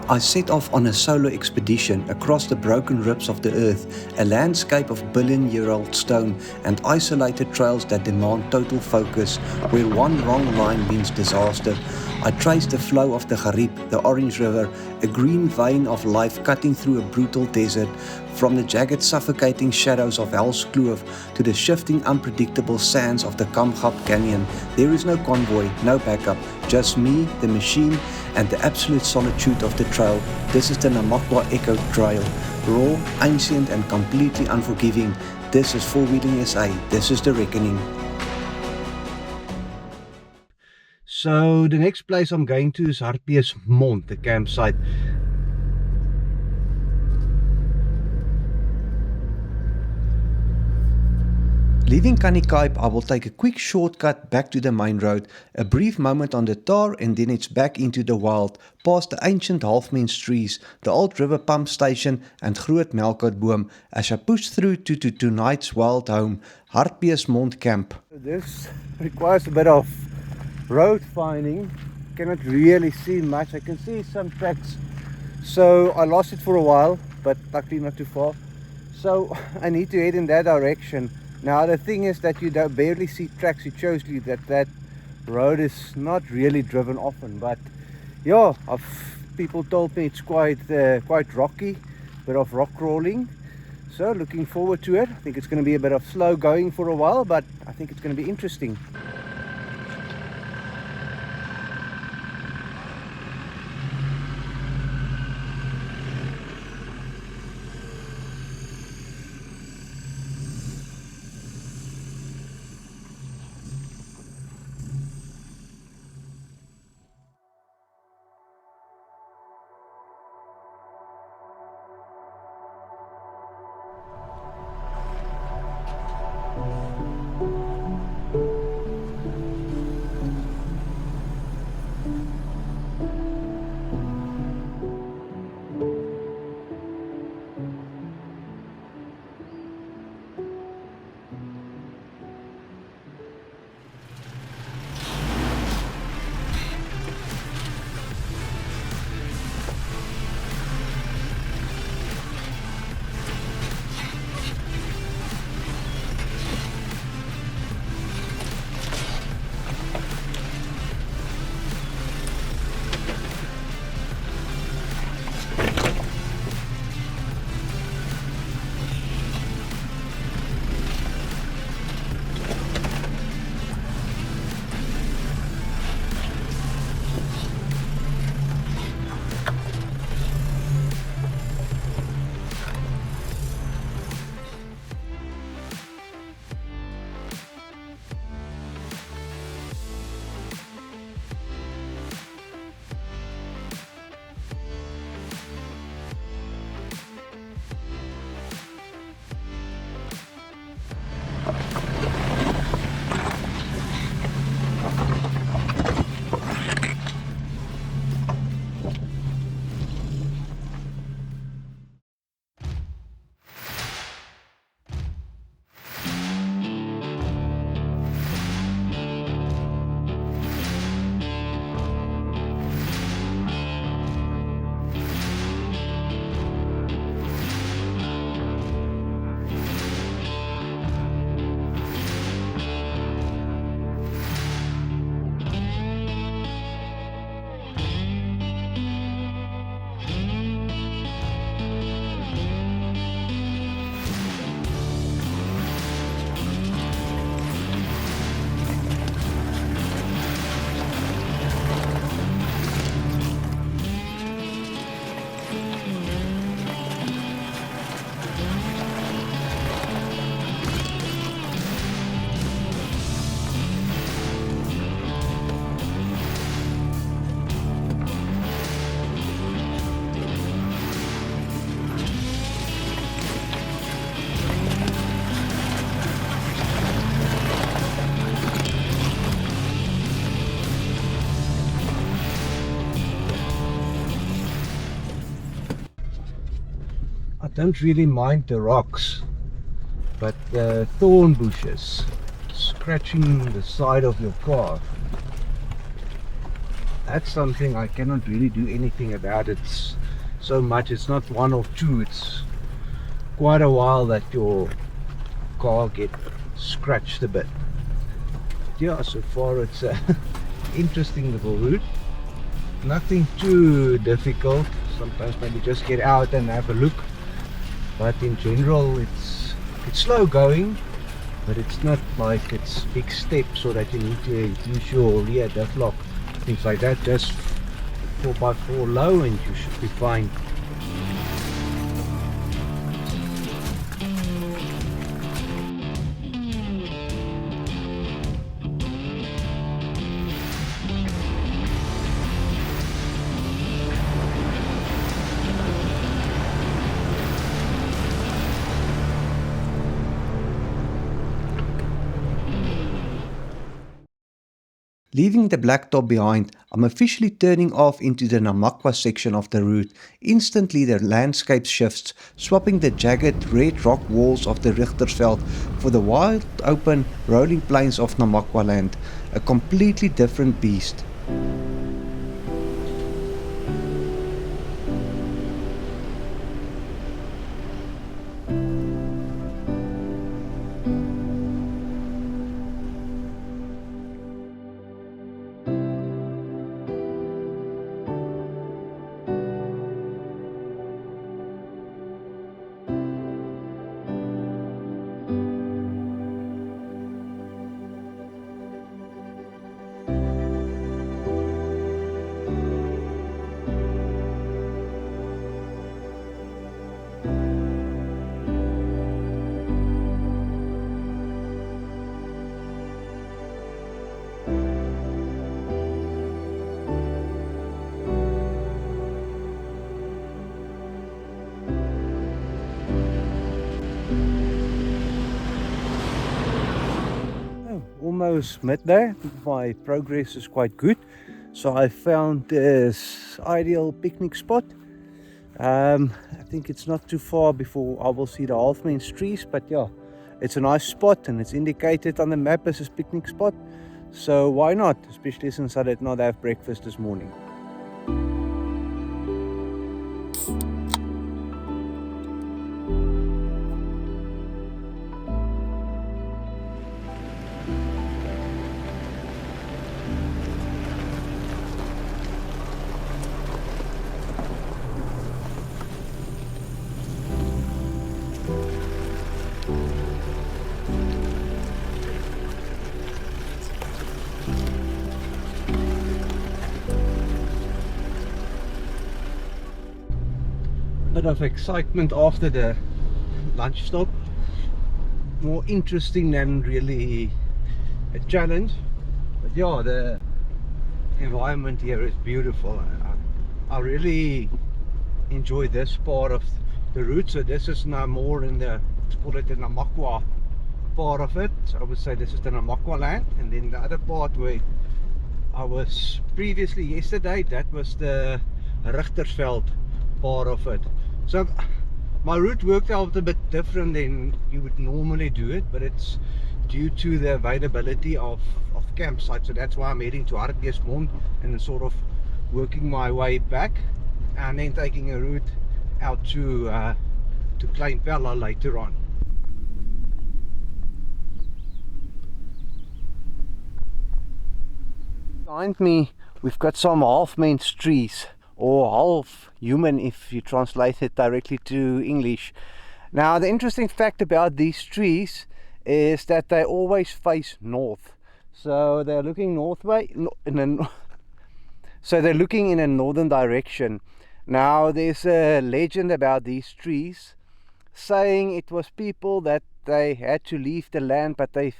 I set off on a solo expedition across the broken ribs of the earth, a landscape of billion-year-old stone and isolated trails that demand total focus, where one wrong line means disaster. I traced the flow of the Gariep, the Orange River, a green vein of life cutting through a brutal desert, from the jagged suffocating shadows of Hell's Kloof to the shifting unpredictable sands of the Kamgap Canyon. There is no convoy, no backup, just me, the machine, and the absolute solitude of the trail. This is the Namakwa Echo Trail, raw, ancient and completely unforgiving. This is Four-Wheeling SA, this is the reckoning. So the next place I'm going to is Hartbeesmond, the campsite. Leaving Kaniekaip, I will take a quick shortcut back to the main road, a brief moment on the tar and then it's back into the wild, past the ancient Halfmens trees, the old river pump station and Groot Melkhoutboom as I push through to tonight's wild home, Hartbeesmond Camp. This requires a bit of road finding, cannot really see much. I can see some tracks, so I lost it for a while, but luckily not too far. So I need to head in that direction. Now the thing is that you don't barely see tracks. It shows you that that road is not really driven often, but yeah, people told me it's quite rocky, bit of rock crawling. So looking forward to it. I think it's going to be a bit of slow going for a while, but I think it's going to be interesting. I don't really mind the rocks, but the thorn bushes scratching the side of your car. that's something I cannot really do anything about. It's so much, it's not one or two, it's quite a while that your car get scratched a bit. Yeah, so far it's a interesting little route, nothing too difficult. Sometimes maybe just get out and have a look, but in general it's slow going, but it's not like it's big steps so that you need to use your rear diff lock, things like that. Just 4x4 low and you should be fine. Leaving the blacktop behind, I'm officially turning off into the Namakwa section of the route. Instantly the landscape shifts, swapping the jagged red rock walls of the Richtersveld for the wide open rolling plains of Namakwa land, a completely different beast. Almost midday. My progress is quite good, so I found this ideal picnic spot. I think it's not too far before I will see the Halfman's trees, but yeah, it's a nice spot and it's indicated on the map as a picnic spot, so why not, especially since I did not have breakfast this morning. Bit of excitement after the lunch stop, more interesting than really a challenge, but yeah, the environment here is beautiful. I really enjoy this part of the route. So this is now more in the, let's call it the Namakwa part of it. So I would say this is the Namakwa land, and then the other part where I was previously yesterday, that was the Richtersveld part of it. So my route worked out a bit different than you would normally do it, but it's due to the availability of campsites. So that's why I'm heading to Hartbeespoort and then sort of working my way back and then taking a route out to Kleinpella later on. Behind me we've got some Halfman's trees, or half human if you translate it directly to English. Now the interesting fact about these trees is that they always face north, so they're looking northway so they're looking in a northern direction. Now there's a legend about these trees saying it was people that they had to leave the land but they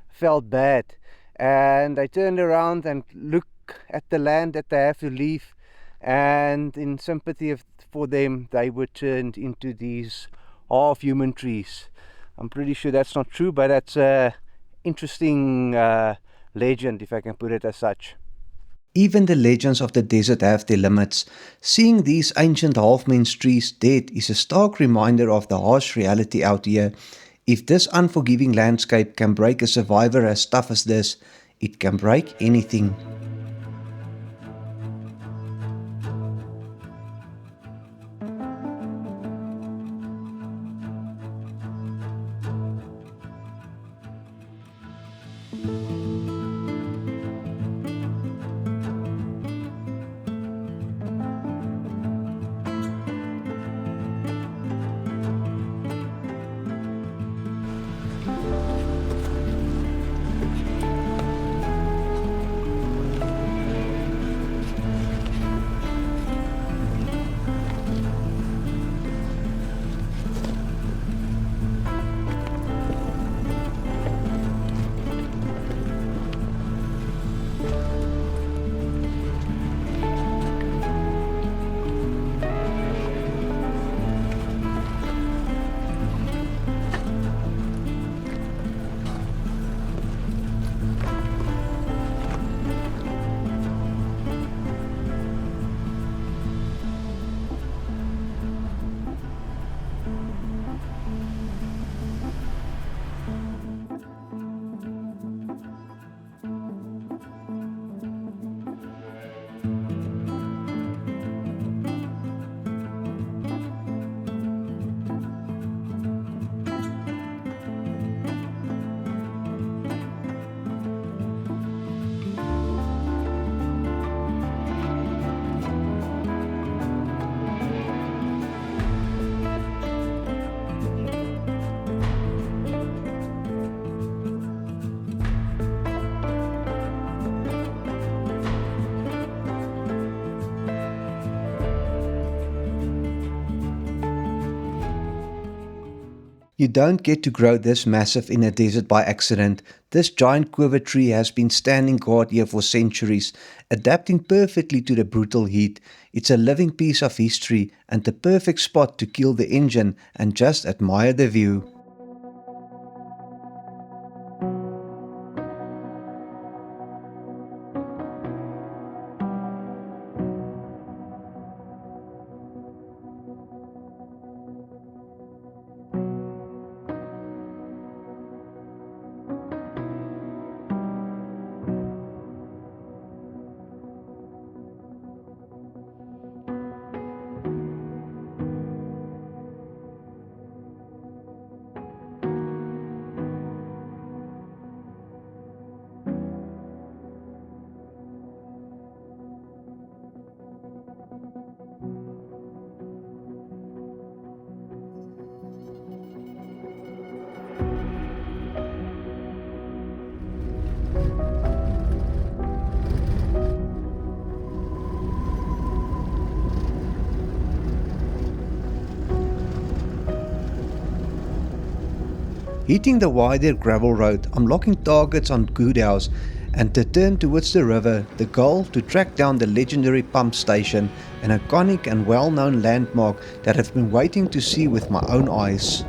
felt bad and they turned around and look at the land that they have to leave, and in sympathy for them they were turned into these half human trees. I'm pretty sure that's not true, but that's a interesting legend, if I can put it as such. Even the legends of the desert have their limits. Seeing these ancient Halfman's trees dead is a stark reminder of the harsh reality out here. If this unforgiving landscape can break a survivor as tough as this, it can break anything. You don't get to grow this massive in a desert by accident. This giant quiver tree has been standing guard here for centuries, adapting perfectly to the brutal heat. It's a living piece of history and the perfect spot to kill the engine and just admire the view. Hitting the wider gravel road, I'm locking targets on Goodhouse and to turn towards the river, the goal to track down the legendary pump station, an iconic and well-known landmark that I've been waiting to see with my own eyes.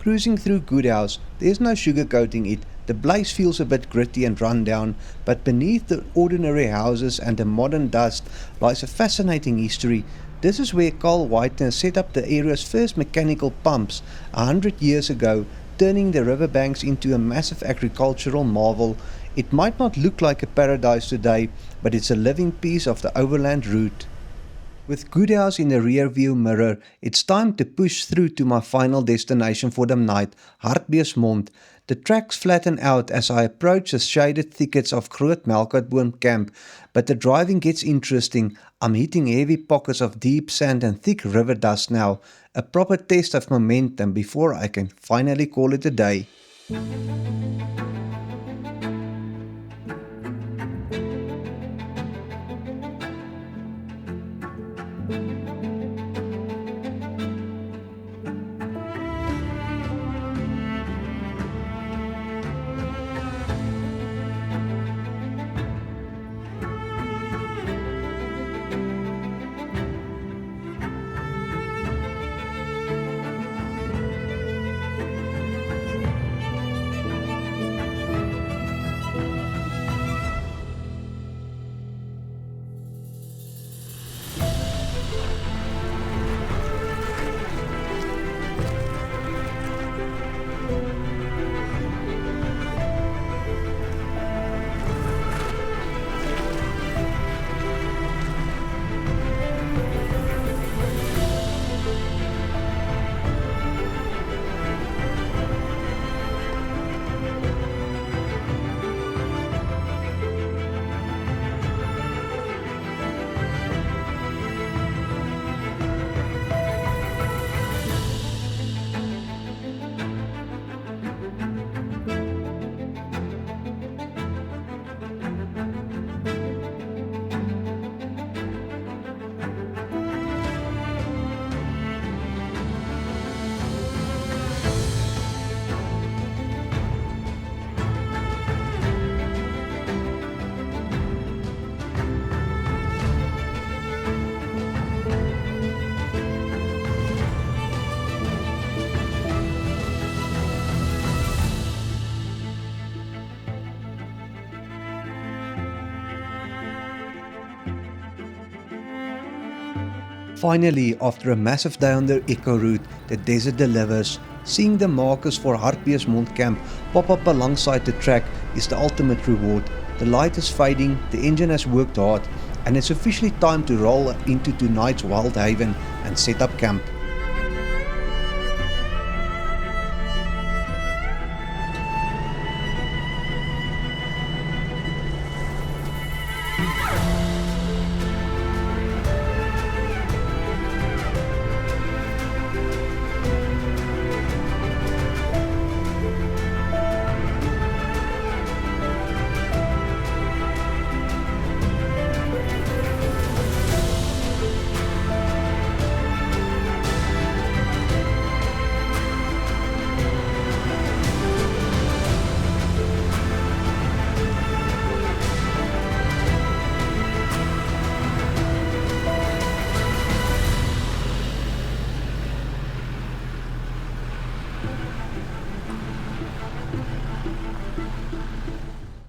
Cruising through Goodhouse, there's no sugarcoating it. The place feels a bit gritty and run down, but beneath the ordinary houses and the modern dust lies a fascinating history. This is where Carl Whitener set up the area's first mechanical pumps 100 years ago, turning the riverbanks into a massive agricultural marvel. It might not look like a paradise today, but it's a living piece of the overland route. With Goodhouse in the rearview mirror, it's time to push through to my final destination for the night, Hartbeesmond. The tracks flatten out as I approach the shaded thickets of Groot Melkboom Camp, but the driving gets interesting. I'm hitting heavy pockets of deep sand and thick river dust now, a proper test of momentum before I can finally call it a day. Finally, after a massive day on the eco route, the desert delivers. Seeing the markers for Hartbeespoort camp pop up alongside the track is the ultimate reward. The light is fading, the engine has worked hard, and it's officially time to roll into tonight's wild haven and set up camp.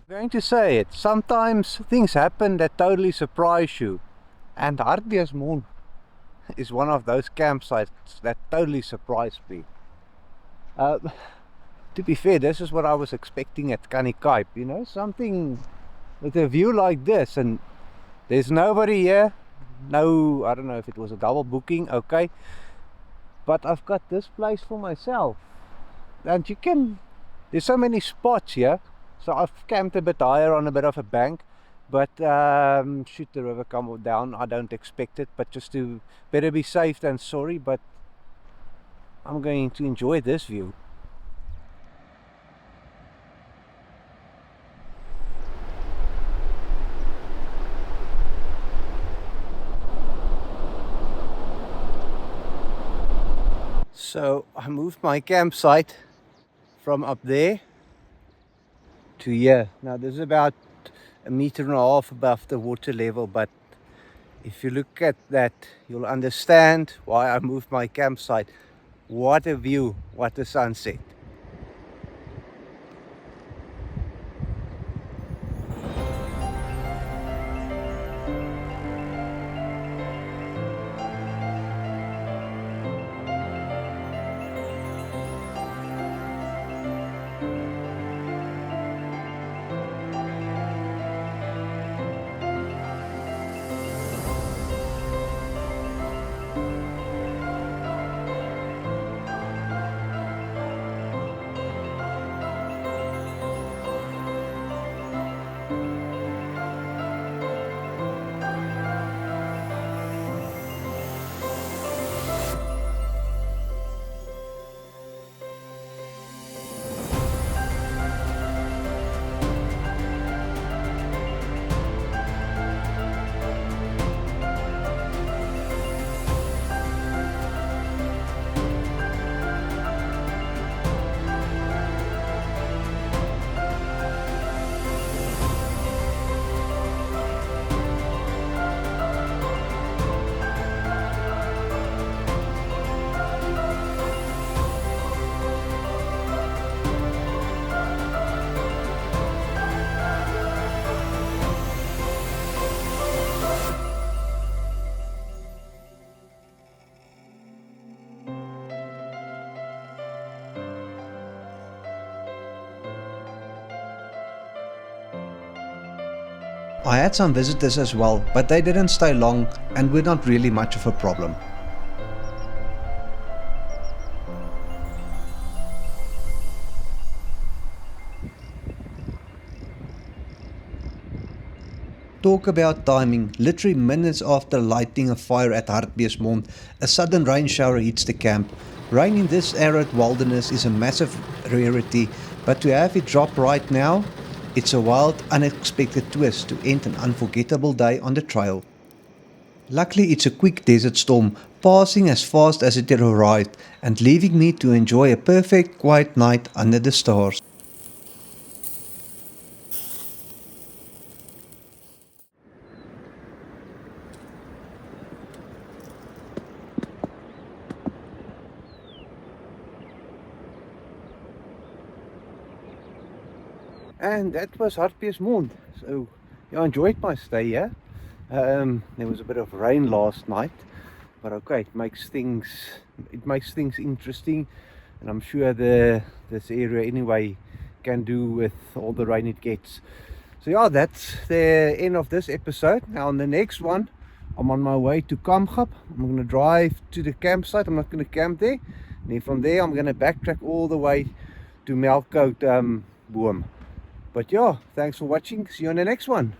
Going to say it, sometimes things happen that totally surprise you, and Hartbeespoort is one of those campsites that totally surprised me. To be fair, this is what I was expecting at Kanikai, you know, something with a view like this, and there's nobody here. No, I don't know if it was a double booking, okay, but I've got this place for myself, and there's so many spots here. So I've camped a bit higher on a bit of a bank, but should the river come down, I don't expect it, but just to better be safe than sorry. But I'm going to enjoy this view. So I moved my campsite from up there to here. Now this is about 1.5 meters above the water level, but if you look at that, you'll understand why I moved my campsite. What a view, what a sunset. I had some visitors as well, but they didn't stay long and were not really much of a problem. Talk about timing. Literally minutes after lighting a fire at Hartbeespoort, a sudden rain shower hits the camp. Rain in this arid wilderness is a massive rarity, but to have it drop right now, it's a wild, unexpected twist to end an unforgettable day on the trail. Luckily, it's a quick desert storm, passing as fast as it arrived and leaving me to enjoy a perfect, quiet night under the stars. And that was Hartbeespoort. So I enjoyed my stay here. There was a bit of rain last night, but okay, it makes things interesting, and I'm sure this area anyway can do with all the rain it gets. So yeah, that's the end of this episode. Now on the next one, I'm on my way to Kamgap. I'm going to drive to the campsite. I'm not going to camp there. And then from there, I'm going to backtrack all the way to Melkhout Boom. But yeah, thanks for watching. See you on the next one.